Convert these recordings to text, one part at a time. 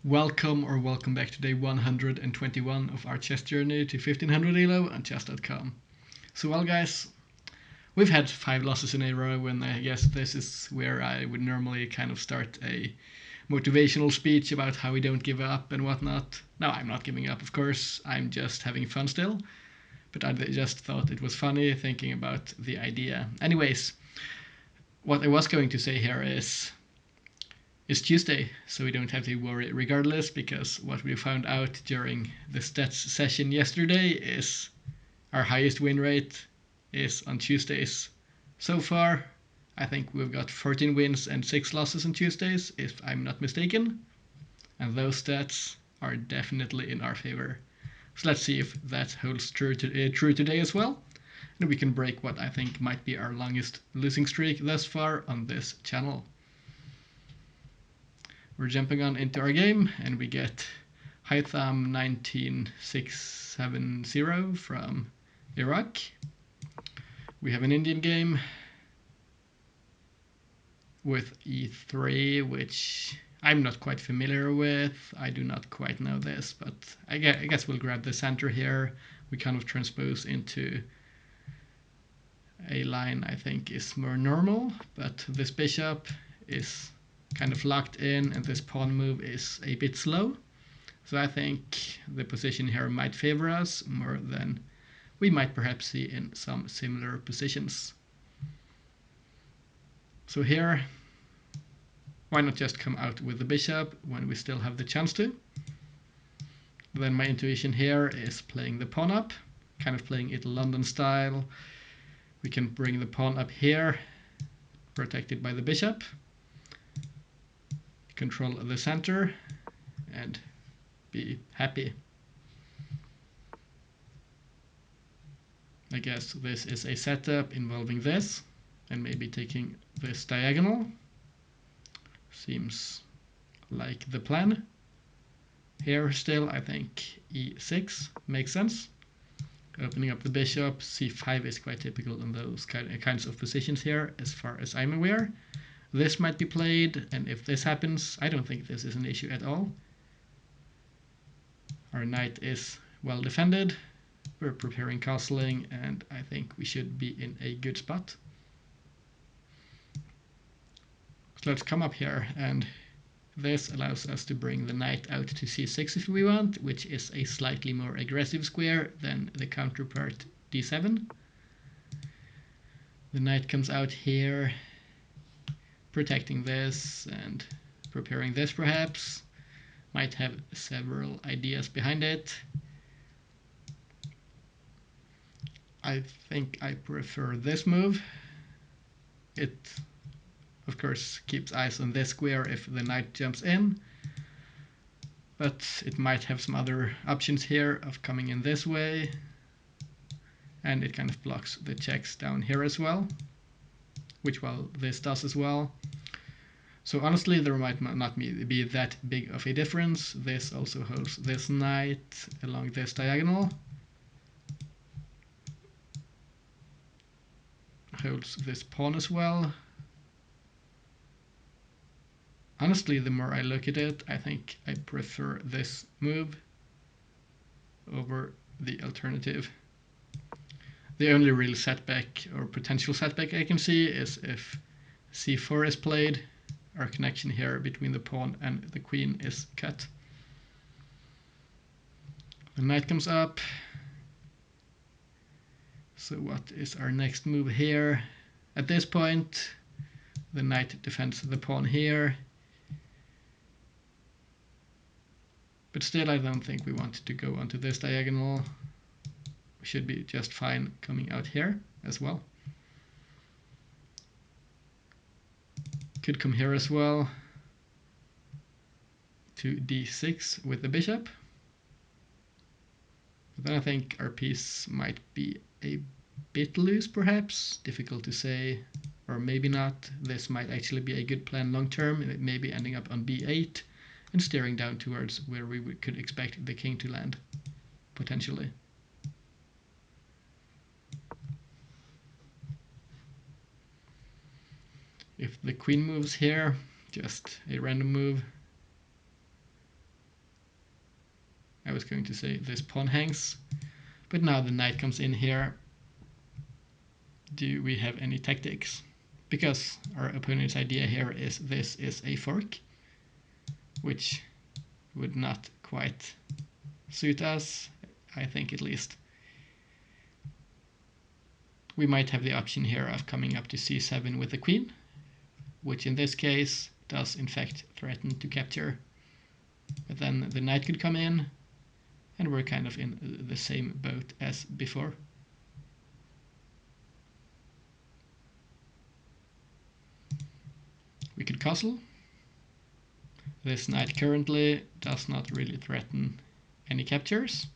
Welcome back to day 121 of our chess journey to 1500 ELO on chess.com. So well guys, we've had 5 losses in a row, and I guess this is where I would normally kind of start a motivational speech about how we don't give up and whatnot. No, I'm not giving up, of course, I'm just having fun still, but I just thought it was funny thinking about the idea. Anyways, what I was going to say here is it's Tuesday, so we don't have to worry regardless, because what we found out during the stats session yesterday is our highest win rate is on Tuesdays. So far, I think we've got 14 wins and 6 losses on Tuesdays, if I'm not mistaken. And those stats are definitely in our favor. So let's see if that holds true today as well. And we can break what I think might be our longest losing streak thus far on this channel. We're jumping on into our game, and we get Haitham 19670 from Iraq. We have an Indian game with e3, which I'm not quite familiar with. I do not quite know this, but I guess we'll grab the center here. We kind of transpose into a line I think is more normal, but this bishop is kind of locked in, and this pawn move is a bit slow. So I think the position here might favor us more than we might perhaps see in some similar positions. So here, why not just come out with the bishop when we still have the chance to? Then my intuition here is playing the pawn up, kind of playing it London style. We can bring the pawn up here, protected by the bishop. Control the center and be happy. I guess this is a setup involving this and maybe taking this diagonal. Seems like the plan. Here still I think e6 makes sense. Opening up the bishop, c5 is quite typical in those kinds of positions here as far as I'm aware. This might be played, and if this happens, I don't think this is an issue at all. Our knight is well defended. We're preparing castling, and I think we should be in a good spot. So let's come up here, and this allows us to bring the knight out to c6 if we want, which is a slightly more aggressive square than the counterpart d7. The knight comes out here, protecting this and preparing this perhaps. Might have several ideas behind it. I think I prefer this move. It of course keeps eyes on this square if the knight jumps in, but it might have some other options here of coming in this way, and it kind of blocks the checks down here as well, which well this does as well. So honestly, there might not be that big of a difference. This also holds this knight along this diagonal. Holds this pawn as well. Honestly, the more I look at it, I think I prefer this move over the alternative. The only real setback or potential setback I can see is if c4 is played. Our connection here between the pawn and the queen is cut. The knight comes up. So what is our next move here? At this point, the knight defends the pawn here. But still, I don't think we want to go onto this diagonal. We should be just fine coming out here as well. Could come here as well to d6 with the bishop. But then I think our piece might be a bit loose perhaps, difficult to say, or maybe not. This might actually be a good plan long term, maybe ending up on b8 and steering down towards where we could expect the king to land, potentially. If the queen moves here, just a random move, I was going to say this pawn hangs, but now the knight comes in here. Do we have any tactics? Because our opponent's idea here is this is a fork, which would not quite suit us, I think, at least. We might have the option here of coming up to c7 with the queen, which in this case does in fact threaten to capture. But then the knight could come in, and we're kind of in the same boat as before. We could castle. This knight currently does not really threaten any captures.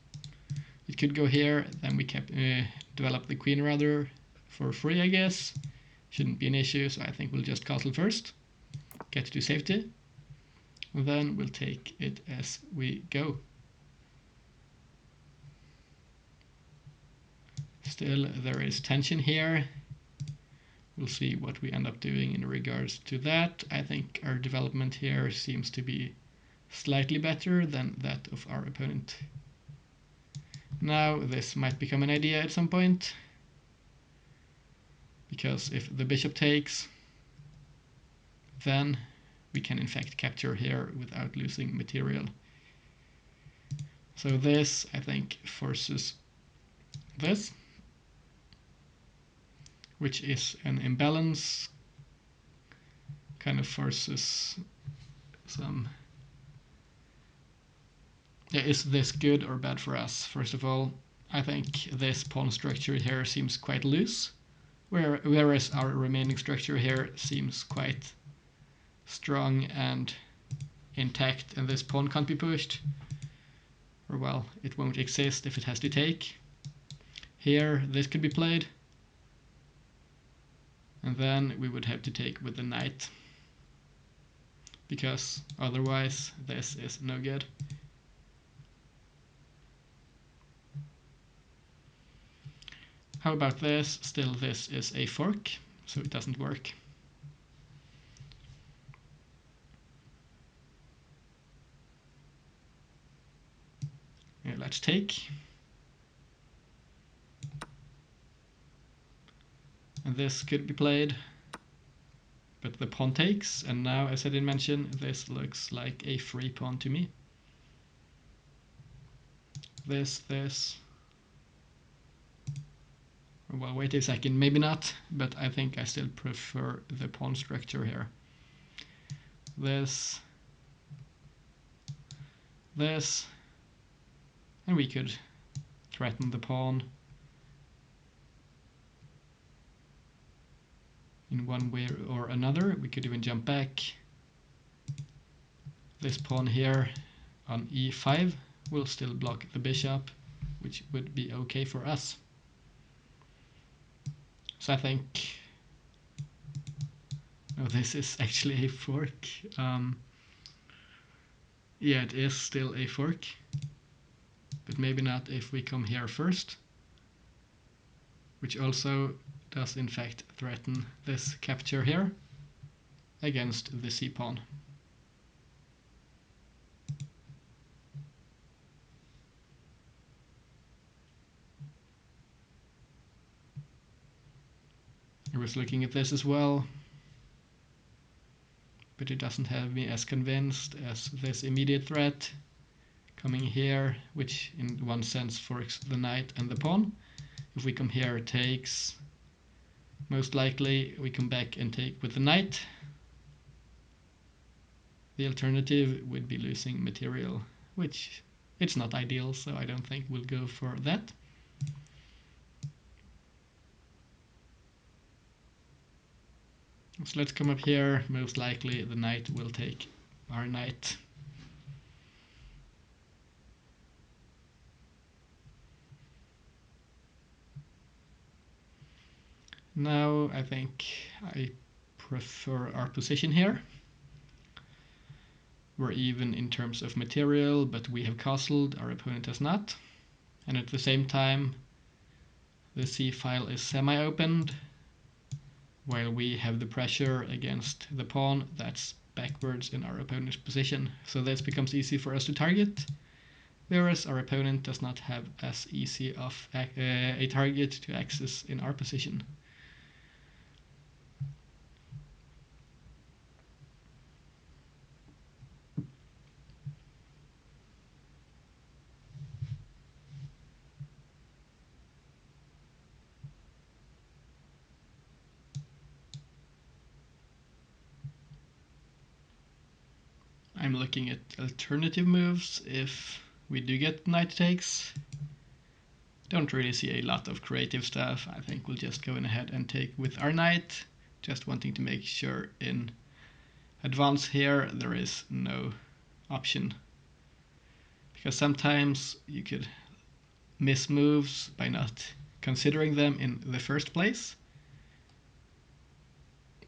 It could go here, then we develop the queen rather for free, I guess. Shouldn't be an issue, so I think we'll just castle first, get to safety, and then we'll take it as we go. Still, there is tension here. We'll see what we end up doing in regards to that. I think our development here seems to be slightly better than that of our opponent. Now this might become an idea at some point, because if the bishop takes, then we can in fact capture here without losing material. So this, I think, forces this, which is an imbalance, kind of forces some... Yeah, is this good or bad for us? First of all, I think this pawn structure here seems quite loose, whereas our remaining structure here seems quite strong and intact, and this pawn can't be pushed, or well, it won't exist if it has to take. Here, this could be played, and then we would have to take with the knight, because otherwise this is no good. How about this? Still, this is a fork, so it doesn't work. Yeah, let's take. And this could be played, but the pawn takes, and now, as I didn't mention, this looks like a free pawn to me. This. Well, wait a second, maybe not, but I think I still prefer the pawn structure here. This, and we could threaten the pawn in one way or another. We could even jump back. This pawn here on e5 will still block the bishop, which would be okay for us. So I think... Oh, this is actually a fork. Yeah, it is still a fork, but maybe not if we come here first, which also does in fact threaten this capture here against the c-pawn. I was looking at this as well, but it doesn't have me as convinced as this immediate threat coming here, which in one sense forks the knight and the pawn. If we come here, it takes. Most likely we come back and take with the knight. The alternative would be losing material, which it's not ideal, so I don't think we'll go for that. So let's come up here. Most likely the knight will take our knight. Now I think I prefer our position here. We're even in terms of material, but we have castled, our opponent has not. And at the same time, the c-file is semi-opened, while we have the pressure against the pawn that's backwards in our opponent's position. So this becomes easy for us to target, whereas our opponent does not have as easy of a target to access in our position. I'm looking at alternative moves if we do get knight takes. Don't really see a lot of creative stuff. I think we'll just go ahead and take with our knight, just wanting to make sure in advance here there is no option. Because sometimes you could miss moves by not considering them in the first place.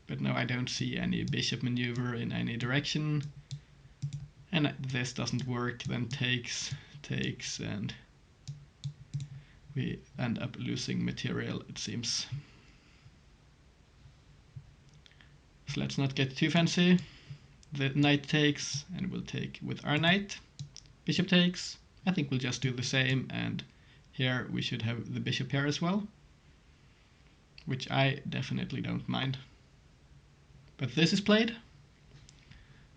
But no, I don't see any bishop maneuver in any direction. And this doesn't work, then takes, and we end up losing material, it seems. So let's not get too fancy. The knight takes, and we'll take with our knight. Bishop takes. I think we'll just do the same, and here we should have the bishop pair as well, which I definitely don't mind. But this is played,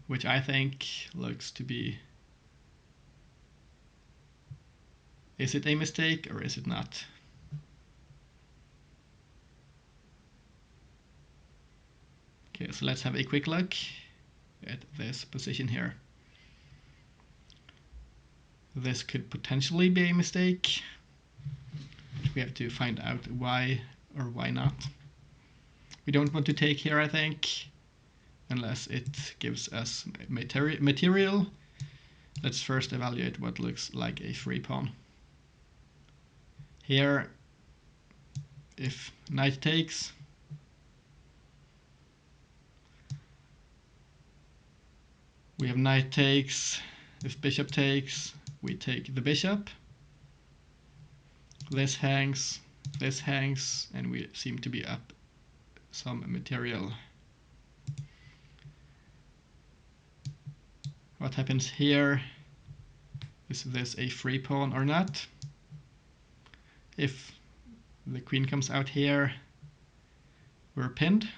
which I think looks to be... Is it a mistake or is it not? Okay, so let's have a quick look at this position here. This could potentially be a mistake. We have to find out why or why not. We don't want to take here, I think, unless it gives us material. Let's first evaluate what looks like a free pawn. Here, if knight takes, we have knight takes. If bishop takes, we take the bishop. This hangs, and we seem to be up some material. What happens here? Is this a free pawn or not? If the queen comes out here, we're pinned.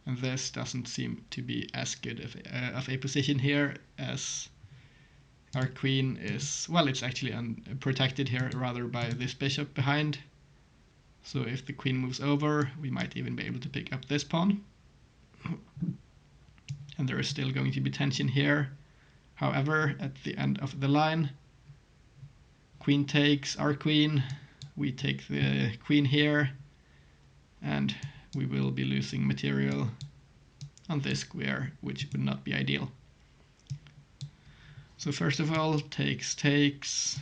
And this doesn't seem to be as good of a position here, as our queen is, well, it's actually protected here rather by this bishop behind. So if the queen moves over, we might even be able to pick up this pawn. And there is still going to be tension here. However, at the end of the line, queen takes our queen, we take the queen here, and we will be losing material on this square, which would not be ideal. So first of all, takes.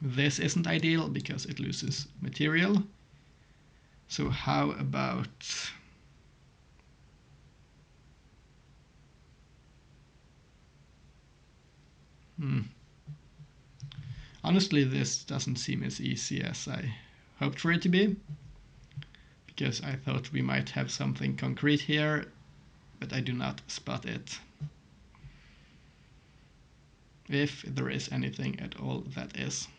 This isn't ideal because it loses material. So how about... Honestly, this doesn't seem as easy as I hoped for it to be, because I thought we might have something concrete here, but I do not spot it. If there is anything at all, that is.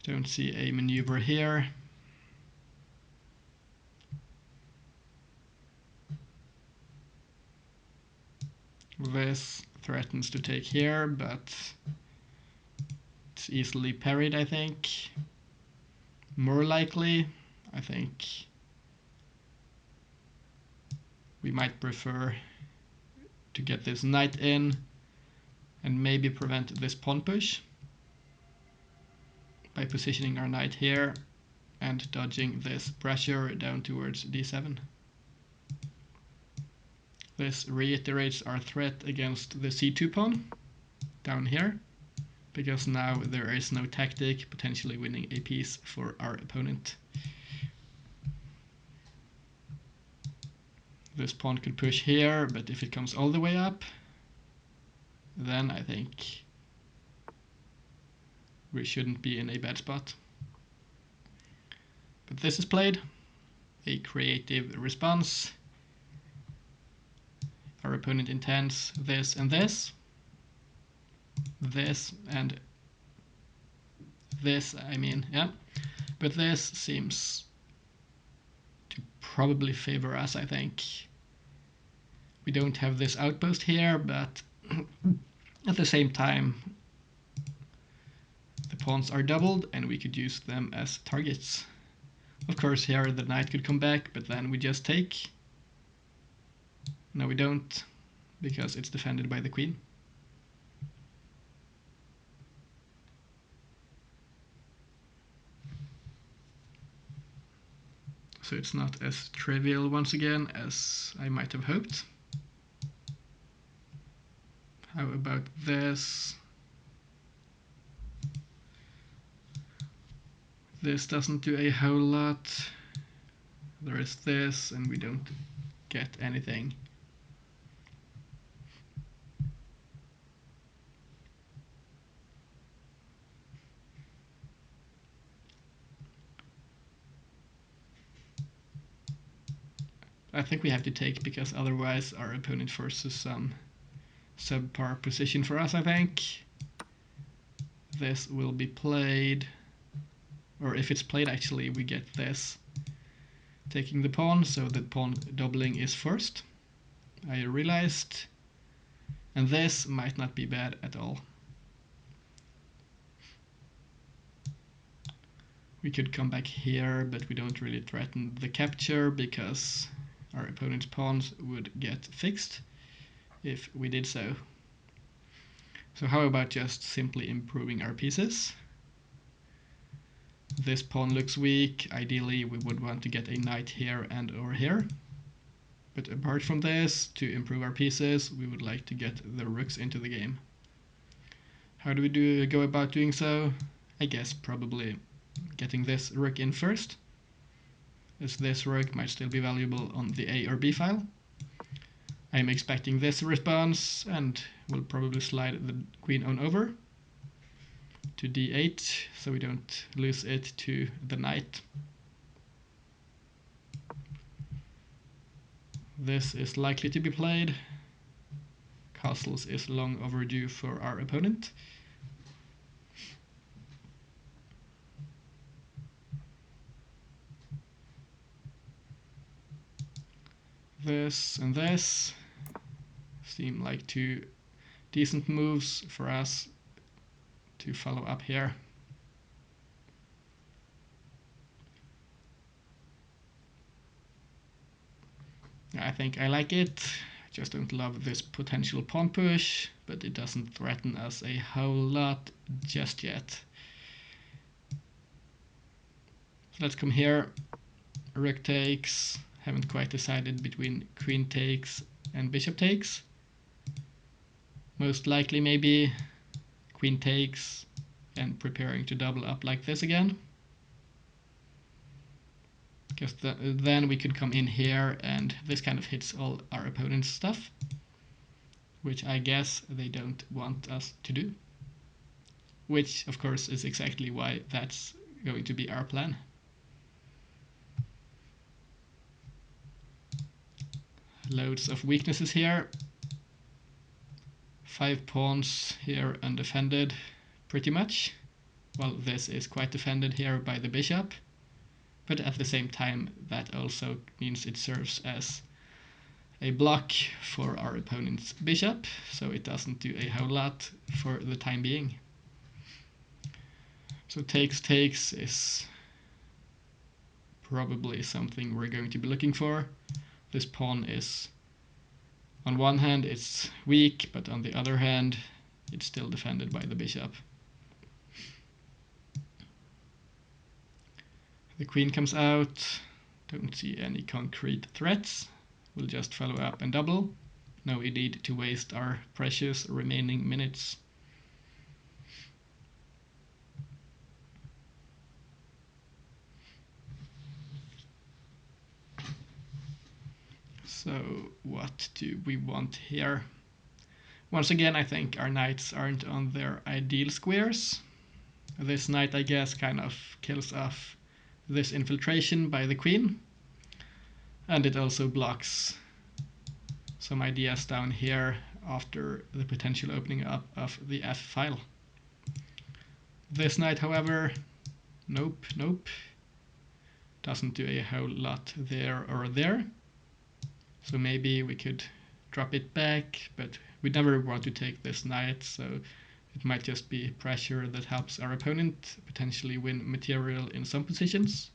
Don't see a maneuver here. This threatens to take here, but it's easily parried, I think. More likely, I think we might prefer to get this knight in and maybe prevent this pawn push by positioning our knight here and dodging this pressure down towards d7. This reiterates our threat against the c2 pawn down here, because now there is no tactic potentially winning a piece for our opponent. This pawn could push here, but if it comes all the way up, then I think we shouldn't be in a bad spot. But this is played, a creative response. our opponent intends this and this. This and this, I mean, yeah. But this seems to probably favor us, I think. We don't have this outpost here, but at the same time, the pawns are doubled and we could use them as targets. Of course, here the knight could come back, but then we just take. No, we don't, because it's defended by the queen. So it's not as trivial once again as I might have hoped. How about this? This doesn't do a whole lot. There is this, and we don't get anything. I think we have to take, because otherwise our opponent forces some subpar position for us, I think. This will be played, or if it's played actually, we get this. Taking the pawn, so the pawn doubling is forced, I realized. And this might not be bad at all. We could come back here, but we don't really threaten the capture because our opponent's pawns would get fixed if we did so. So how about just simply improving our pieces? This pawn looks weak. Ideally we would want to get a knight here and over here. But apart from this, to improve our pieces, we would like to get the rooks into the game. How do we go about doing so? I guess probably getting this rook in first, as this rook might still be valuable on the A or B file. I'm expecting this response, and will probably slide the queen on over to D8, so we don't lose it to the knight. This is likely to be played. Castles is long overdue for our opponent. This and this seem like two decent moves for us to follow up here. I think I like it. I just don't love this potential pawn push, but it doesn't threaten us a whole lot just yet. So let's come here. Rook takes. Haven't quite decided between queen takes and bishop takes. Most likely maybe queen takes and preparing to double up like this again. Because then we could come in here and this kind of hits all our opponent's stuff, which I guess they don't want us to do. Which of course is exactly why that's going to be our plan. Loads of weaknesses here. 5 pawns here undefended, pretty much. Well, this is quite defended here by the bishop, but at the same time that also means it serves as a block for our opponent's bishop, so it doesn't do a whole lot for the time being. So takes is probably something we're going to be looking for. This pawn is, on one hand it's weak, but on the other hand it's still defended by the bishop. The queen comes out, don't see any concrete threats, we'll just follow up and double. No need to waste our precious remaining minutes. So what do we want here? Once again, I think our knights aren't on their ideal squares. This knight, I guess, kind of kills off this infiltration by the queen, and it also blocks some ideas down here after the potential opening up of the F file. This knight, however, nope, doesn't do a whole lot there or there. So maybe we could drop it back, but we never want to take this knight, so it might just be pressure that helps our opponent potentially win material in some positions.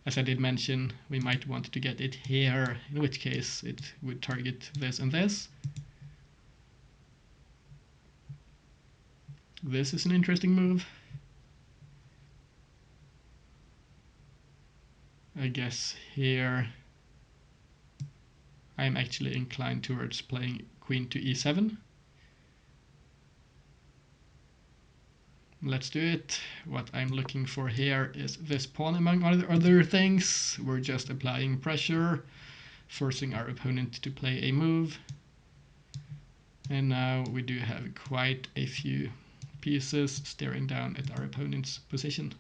As I did mention, we might want to get it here, in which case it would target this and this. This is an interesting move. I guess here I'm actually inclined towards playing queen to e7. Let's do it. What I'm looking for here is this pawn, among other things. We're just applying pressure, forcing our opponent to play a move. And now we do have quite a few pieces staring down at our opponent's position.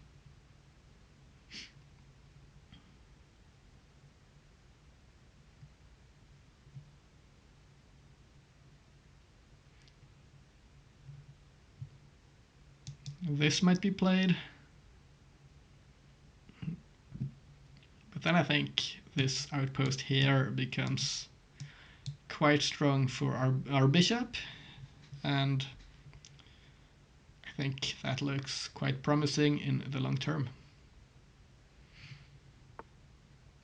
This might be played, but then I think this outpost here becomes quite strong for our bishop, and I think that looks quite promising in the long term.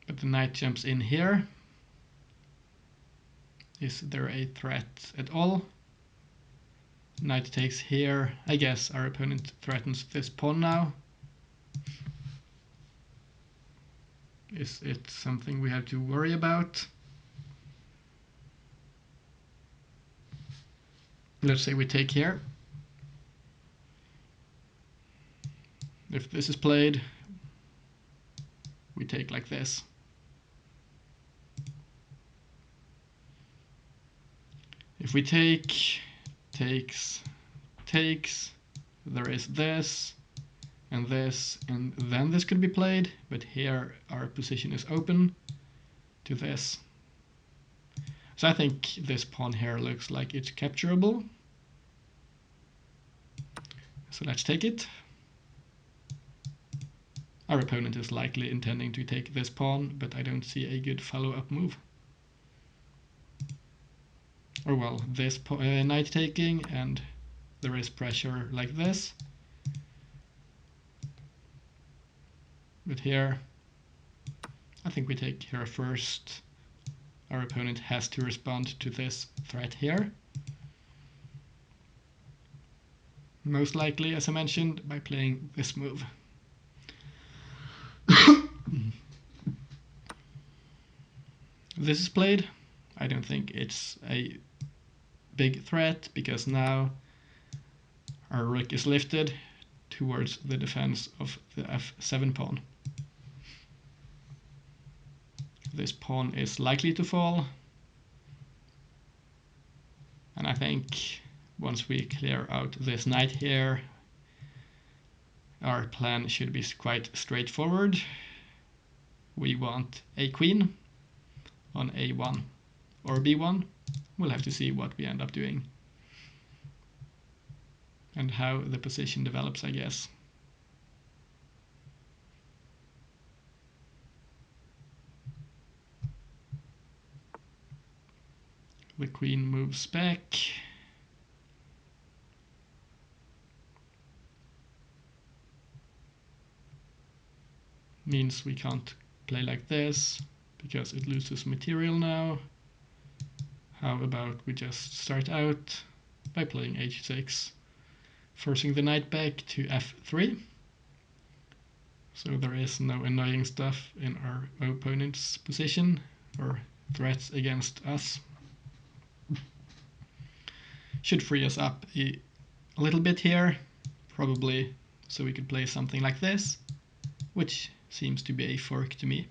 But the knight jumps in here. Is there a threat at all? Knight takes here. I guess our opponent threatens this pawn now. Is it something we have to worry about? Let's say we take here. If this is played, we take like this. If we take, takes, there is this, and then this could be played, but here our position is open to this. So I think this pawn here looks like it's capturable. So let's take it. Our opponent is likely intending to take this pawn, but I don't see a good follow-up move. Or well, this knight taking, and there is pressure like this. But here, I think we take here first. Our opponent has to respond to this threat here. Most likely, as I mentioned, by playing this move. This is played. I don't think it's a big threat, because now our rook is lifted towards the defense of the f7 pawn. This pawn is likely to fall, and I think once we clear out this knight here, our plan should be quite straightforward. We want a queen on a1 or b1. We'll have to see what we end up doing and how the position develops, I guess. The queen moves back. Means we can't play like this because it loses material now. How about we just start out by playing h6, forcing the knight back to f3. So there is no annoying stuff in our opponent's position or threats against us. Should free us up a little bit here, probably, so we could play something like this, which seems to be a fork to me.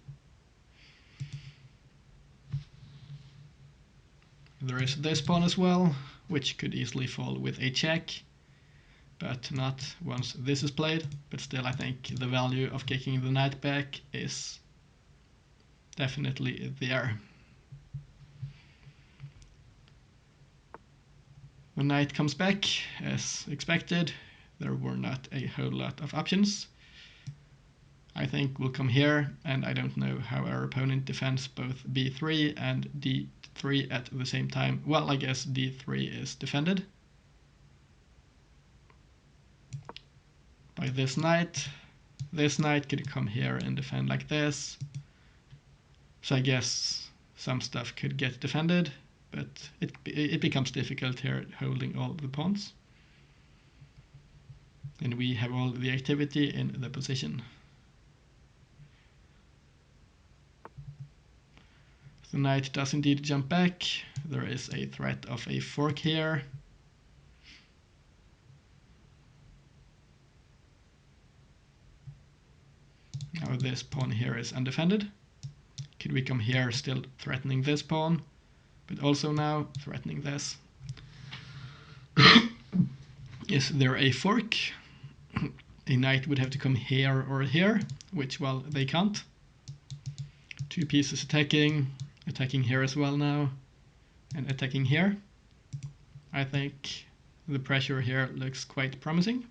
There is this pawn as well, which could easily fall with a check, but not once this is played. But still, I think the value of kicking the knight back is definitely there. The knight comes back as expected. There were not a whole lot of options. I think we'll come here, and I don't know how our opponent defends both b3 and d3 at the same time. Well, I guess d3 is defended by this knight. This knight could come here and defend like this. So I guess some stuff could get defended, but it becomes difficult here holding all the pawns. And we have all the activity in the position. The knight does indeed jump back. There is a threat of a fork here. Now this pawn here is undefended. Could we come here still threatening this pawn, but also now threatening this? Is there a fork? A knight would have to come here or here, which, well, they can't. Two pieces attacking here as well now, and attacking here. I think the pressure here looks quite promising.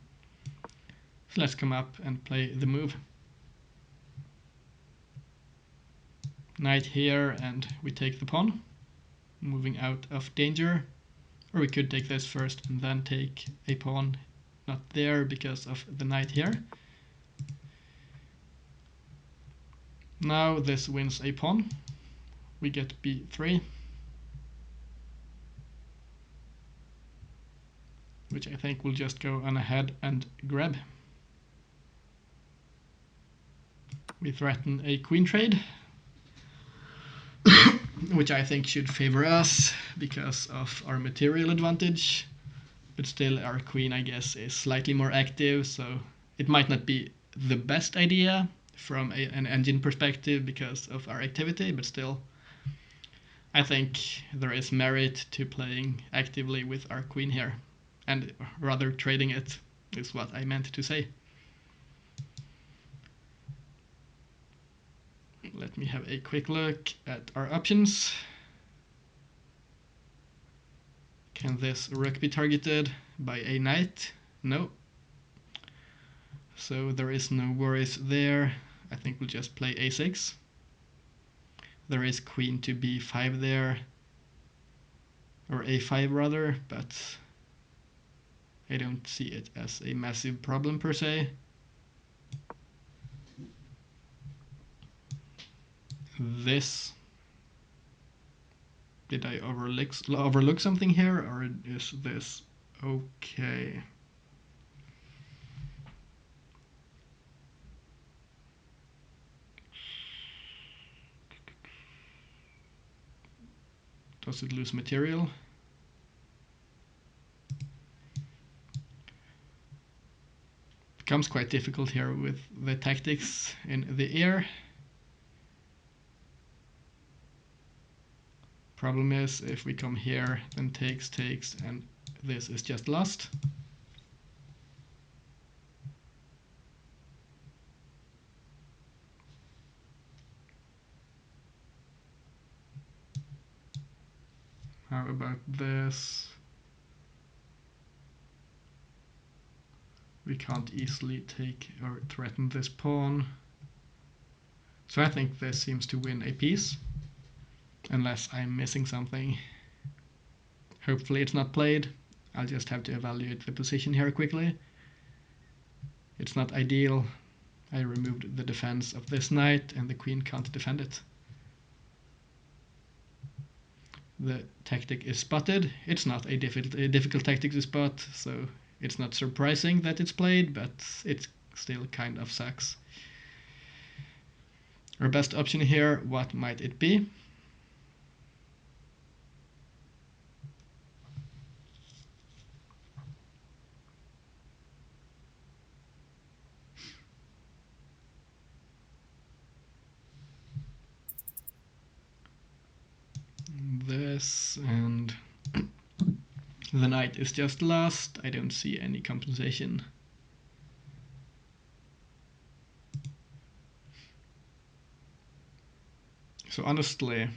So let's come up and play the move. Knight here, and we take the pawn, moving out of danger. Or we could take this first and then take a pawn not there because of the knight here. Now this wins a pawn. We get b3, which I think will just go on ahead and grab. We threaten a queen trade, which I think should favor us because of our material advantage. But still, our queen, I guess, is slightly more active, so it might not be the best idea from an engine perspective because of our activity, but still, I think there is merit to playing actively with our queen here, and rather trading it is what I meant to say. Let me have a quick look at our options. Can this rook be targeted by a knight? No. So there is no worries there. I think we'll just play a6. There is queen to b5 there, or a5 rather, but I don't see it as a massive problem per se. This, did I overlook something here, or is this okay? Does it lose material? Becomes quite difficult here with the tactics in the air. Problem is, if we come here, then takes, and this is just lost. How about this? We can't easily take or threaten this pawn. So I think this seems to win a piece, unless I'm missing something. Hopefully it's not played. I'll just have to evaluate the position here quickly. It's not ideal. I removed the defense of this knight, and the queen can't defend it. The tactic is spotted. It's not a difficult tactic to spot, so it's not surprising that it's played, but it still kind of sucks. Our best option here, what might it be? This, and the knight is just lost. I don't see any compensation. So honestly,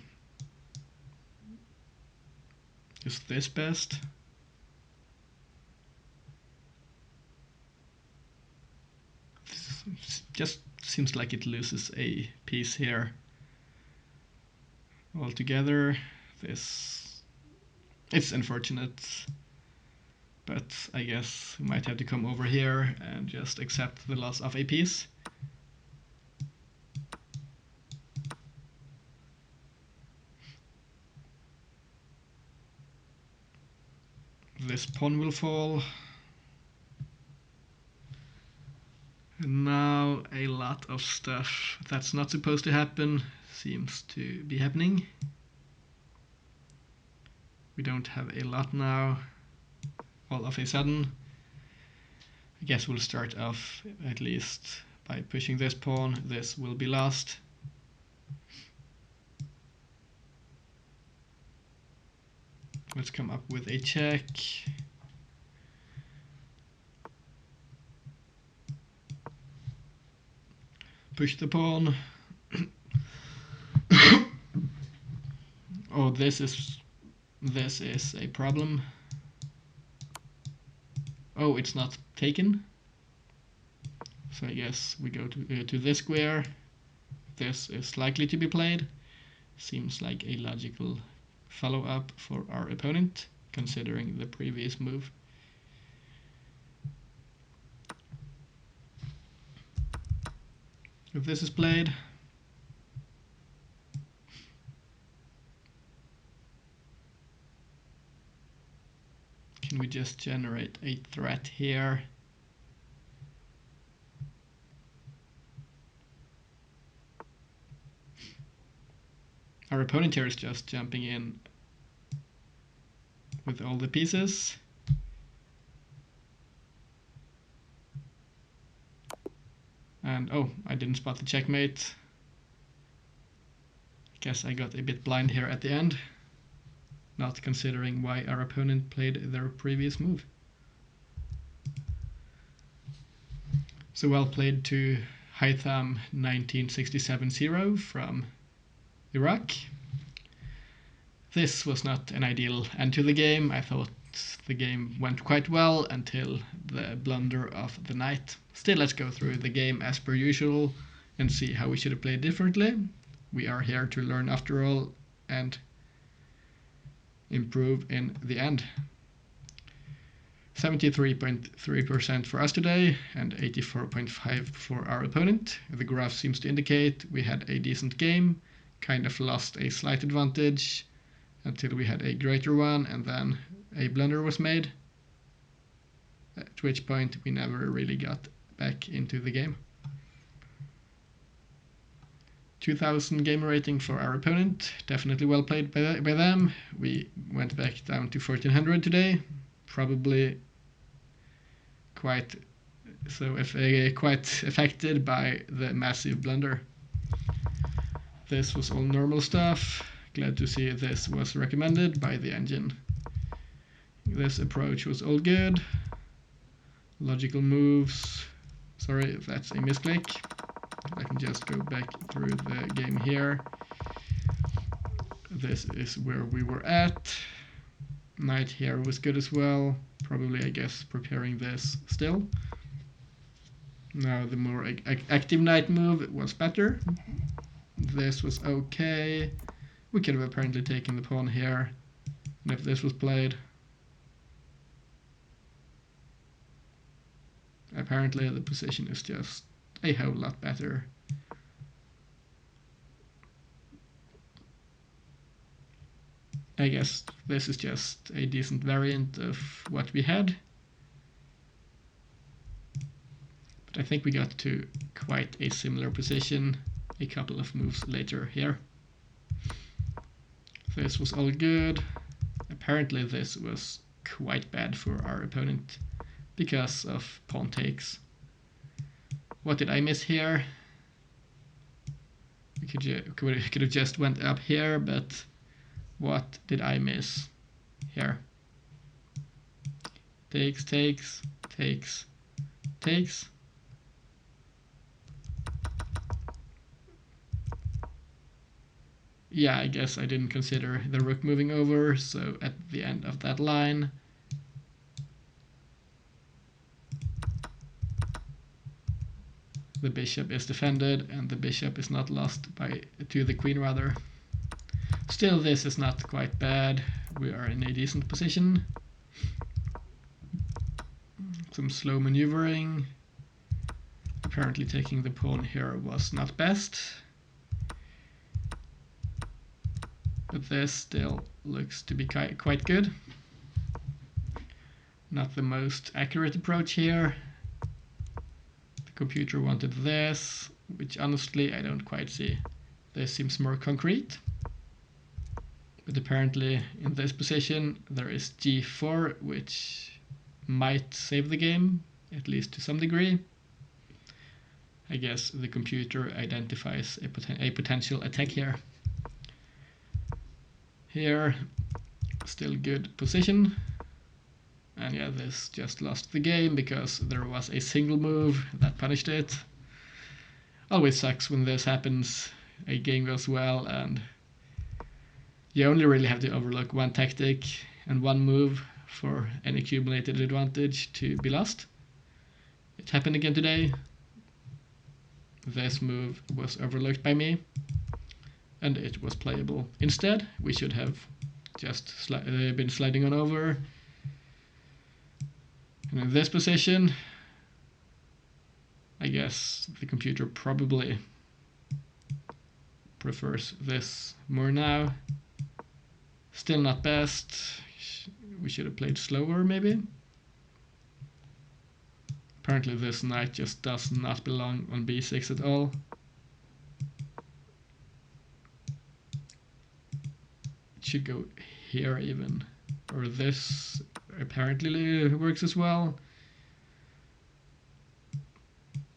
is this best? just seems like it loses a piece here altogether. It's unfortunate, but I guess we might have to come over here and just accept the loss of a piece. This pawn will fall. And now a lot of stuff that's not supposed to happen seems to be happening. We don't have a lot now, all of a sudden. I guess we'll start off at least by pushing this pawn. This will be lost. Let's come up with a check. Push the pawn. Oh, this is a problem. Oh, it's not taken. So I guess we go to this square. This is likely to be played. Seems like a logical follow-up for our opponent, considering the previous move. If this is played, can we just generate a threat here? Our opponent here is just jumping in with all the pieces. And oh, I didn't spot the checkmate. Guess I got a bit blind here at the end, not considering why our opponent played their previous move. So well played to Haitham 1967-0 from Iraq. This was not an ideal end to the game. I thought the game went quite well until the blunder of the knight. Still, let's go through the game as per usual and see how we should have played differently. We are here to learn after all and improve in the end. 73.3% for us today and 84.5% for our opponent. The graph seems to indicate we had a decent game, kind of lost a slight advantage until we had a greater one, and then a blunder was made, at which point we never really got back into the game. 2000 game rating for our opponent, definitely well played by them. We went back down to 1400 today, probably quite affected by the massive blunder. This was all normal stuff. Glad to see this was recommended by the engine. This approach was all good. Logical moves. Sorry, that's a misclick. I can just go back through the game here. This is where we were at. Knight here was good as well. Probably, I guess, preparing this still. Now the more active knight move was better. This was okay. We could have apparently taken the pawn here. And if this was played, apparently the position is just a whole lot better. I guess this is just a decent variant of what we had. But I think we got to quite a similar position a couple of moves later here. This was all good. Apparently this was quite bad for our opponent because of pawn takes. What did I miss here? We could have just went up here, but what did I miss here? Takes, takes, takes, takes. Yeah, I guess I didn't consider the rook moving over, so at the end of that line, the bishop is defended and the bishop is not lost to the queen rather. Still, this is not quite bad. We are in a decent position. Some slow maneuvering. Apparently taking the pawn here was not best. But this still looks to be quite good. Not the most accurate approach here. The computer wanted this, which honestly I don't quite see. This seems more concrete. But apparently in this position there is g4, which might save the game, at least to some degree. I guess the computer identifies a potential attack here. Here, still good position. And yeah, this just lost the game because there was a single move that punished it. Always sucks when this happens. A game goes well and you only really have to overlook one tactic and one move for an accumulated advantage to be lost. It happened again today. This move was overlooked by me and it was playable. Instead, we should have just been sliding on over. And in this position, I guess the computer probably prefers this more now. Still not best. We should have played slower maybe. Apparently this knight just does not belong on b6 at all. It should go here even. Or this apparently works as well.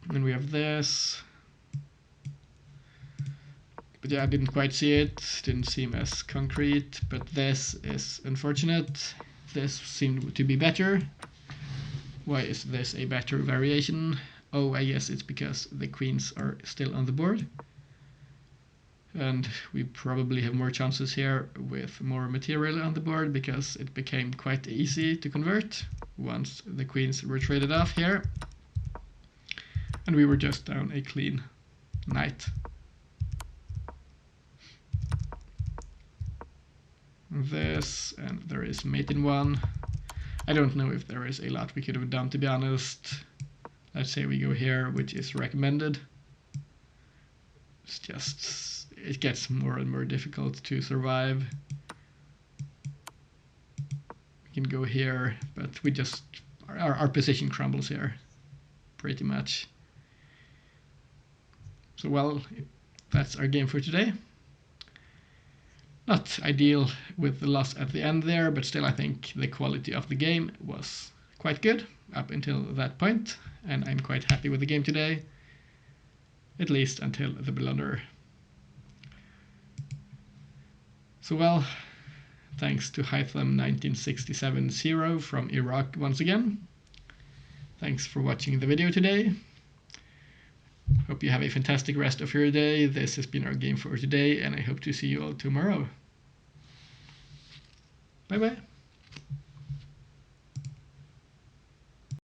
And we have this. But yeah, I didn't quite see it. Didn't seem as concrete. But this is unfortunate. This seemed to be better. Why is this a better variation? Oh, I guess it's because the queens are still on the board. And we probably have more chances here with more material on the board because it became quite easy to convert once the queens were traded off here. And we were just down a clean knight. This, and there is mate in one. I don't know if there is a lot we could have done, to be honest. Let's say we go here, which is recommended. It's just, it gets more and more difficult to survive. We can go here, but we just, our position crumbles here, pretty much. So well, that's our game for today. Not ideal with the loss at the end there, but still I think the quality of the game was quite good up until that point, and I'm quite happy with the game today, at least until the blunder. So well, thanks to Hytham19670 from Iraq once again. Thanks for watching the video today. Hope you have a fantastic rest of your day. This has been our game for today, and I hope to see you all tomorrow. Bye bye.